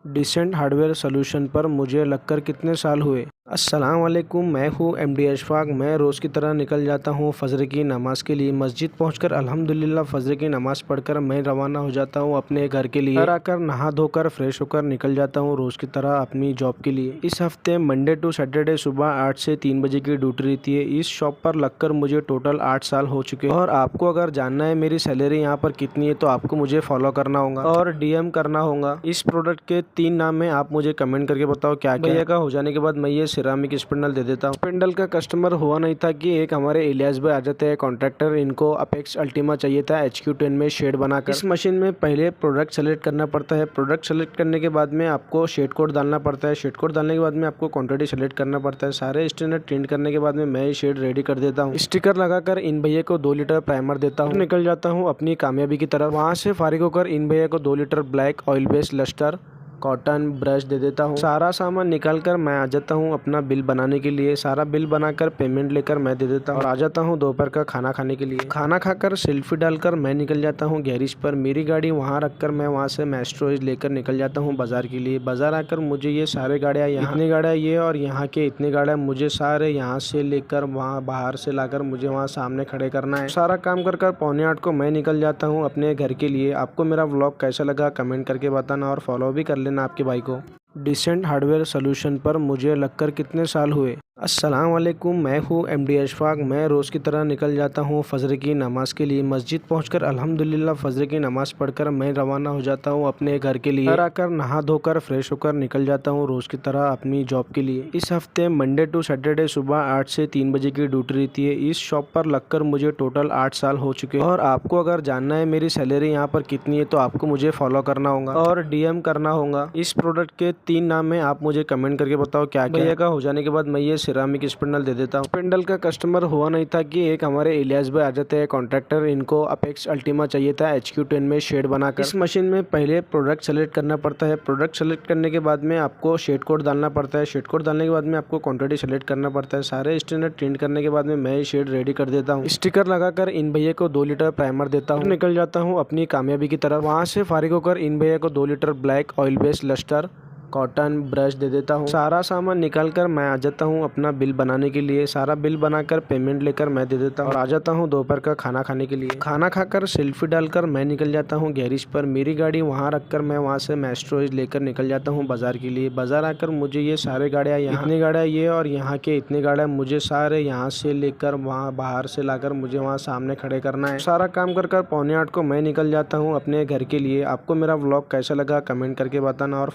Decent hardware solution पर मुझे लगकर कितने साल हुए। अस्सलाम वालेकुम, मैं हूँ एमडी अशफाक। मैं रोज़ की तरह निकल जाता हूँ फजर की नमाज के लिए। मस्जिद पहुँचकर अल्हम्दुलिल्लाह फजर की नमाज पढ़कर मैं रवाना हो जाता हूँ अपने घर के लिए। घर आकर नहा धोकर फ्रेश होकर निकल जाता हूँ रोज़ की तरह अपनी जॉब के लिए। इस हफ्ते मंडे टू सैटरडे सुबह 8 से 3 बजे की ड्यूटी रहती है। इस शॉप पर लगकर मुझे टोटल 8 साल हो चुके हैं। और आपको अगर जानना है मेरी सैलरी यहाँ पर कितनी है तो आपको मुझे फॉलो करना होगा और डीएम करना होगा। इस प्रोडक्ट के 3 नाम है, आप मुझे कमेंट करके बताओ क्या क्या। भैया का हो जाने के बाद मैं ये सिरामिक स्पिंडल दे देता हूँ। स्पिंडल का कस्टमर हुआ नहीं था कि एक हमारे इलियास भाई आ जाते हैं कॉन्ट्रैक्टर, इनको अपेक्स अल्टीमा चाहिए था HQ10 में शेड बनाकर। इस मशीन में पहले प्रोडक्ट सेलेक्ट करना पड़ता है। प्रोडक्ट सेलेक्ट करने के बाद में आपको शेड कोड डालना पड़ता है। शेड कोड डालने के बाद में आपको क्वांटिटी सेलेक्ट करना पड़ता है। सारे स्टैंडर्ड प्रिंट करने के बाद में मैं शेड रेडी कर देता हूँ। स्टिकर लगाकर इन भैया को 2 लीटर प्राइमर देता हूँ। निकल जाता हूँ अपनी कामयाबी की तरफ। वहाँ से फारिग होकर इन भैया को 2 litre black oil based lustre cotton brush दे देता हूँ। सारा सामान निकाल कर मैं आ जाता हूँ अपना बिल बनाने के लिए। सारा बिल बनाकर पेमेंट लेकर मैं दे देता हूँ और आ जाता हूँ दोपहर का खाना खाने के लिए। खाना खाकर सेल्फी डालकर मैं निकल जाता हूँ गैरेज पर। मेरी गाड़ी वहाँ रखकर मैं वहाँ से मैस्ट्रोज लेकर निकल जाता हूँ बाजार के लिए। बाजार आकर मुझे ये सारे गाड़ियाँ, इतनी गाड़ियाँ ये और यहाँ के इतने गाड़ियाँ मुझे सारे यहाँ से लेकर वहाँ बाहर से लाकर मुझे वहाँ सामने खड़े करना है। सारा काम कर 7:45 को मैं निकल जाता हूँ अपने घर के लिए। आपको मेरा व्लॉग कैसा लगा कमेंट करके बताना और फॉलो भी कर लेना आपके भाई को। डिसेंट हार्डवेयर सॉल्यूशन पर मुझे लगकर कितने साल हुए। अस्सलाम वालेकुम, मैं हूँ एमडी अशफाक। मैं रोज़ की तरह निकल जाता हूँ फजर की नमाज के लिए। मस्जिद पहुँचकर अल्हम्दुलिल्लाह फजर की नमाज पढ़कर मैं रवाना हो जाता हूँ अपने घर के लिए। घर आकर नहा धोकर फ्रेश होकर निकल जाता हूँ रोज़ की तरह अपनी जॉब के लिए। इस हफ्ते मंडे टू सैटरडे सुबह 8 से 3 बजे की ड्यूटी रहती है। इस शॉप पर लगकर मुझे टोटल 8 साल हो चुके हैं। और आपको अगर जानना है मेरी सैलरी यहाँ पर कितनी है तो आपको मुझे फॉलो करना होगा और डीएम करना होगा। इस प्रोडक्ट के 3 नाम है, आप मुझे कमेंट करके बताओ क्या क्या। भैया का हो जाने के बाद मैं ये सिरामिक स्पिंडल दे देता हूँ। स्पिंडल का कस्टमर हुआ नहीं था कि एक हमारे इलियास भाई आ जाते हैं कॉन्ट्रैक्टर, इनको अपेक्स अल्टीमा चाहिए था HQ10 में शेड बनाकर। इस मशीन में पहले प्रोडक्ट सेलेक्ट करना पड़ता है। प्रोडक्ट सेलेक्ट करने के बाद में आपको शेड कोड डालना पड़ता है। शेड कोड डालने के बाद में आपको क्वांटिटी सेलेक्ट करना पड़ता है। सारे स्टैंडर्ड प्रिंट करने के बाद में मैं शेड रेडी कर देता हूँ। स्टिकर लगाकर इन भैया को 2 लीटर प्राइमर देता हूँ। निकल जाता हूँ अपनी कामयाबी की तरफ। वहाँ से फारिग होकर इन भैया को 2 litre black oil based lustre cotton brush दे देता हूँ। सारा सामान निकाल कर मैं आ जाता हूँ अपना बिल बनाने के लिए। सारा बिल बनाकर पेमेंट लेकर मैं दे देता हूँ और आ जाता हूँ दोपहर का खाना खाने के लिए। खाना खाकर सेल्फी डालकर मैं निकल जाता हूँ गैरेज पर। मेरी गाड़ी वहाँ रखकर मैं वहाँ से मैस्ट्रोज लेकर निकल जाता हूँ बाजार के लिए। बाजार आकर मुझे ये सारे गाड़ियाँ, इतनी गाड़ियाँ ये और यहाँ के इतने गाड़ियाँ मुझे सारे यहाँ से लेकर वहाँ बाहर से लाकर मुझे वहाँ सामने खड़े करना है। सारा काम कर 7:45 को मैं निकल जाता हूँ अपने घर के लिए। आपको मेरा व्लॉग कैसा लगा कमेंट करके बताना और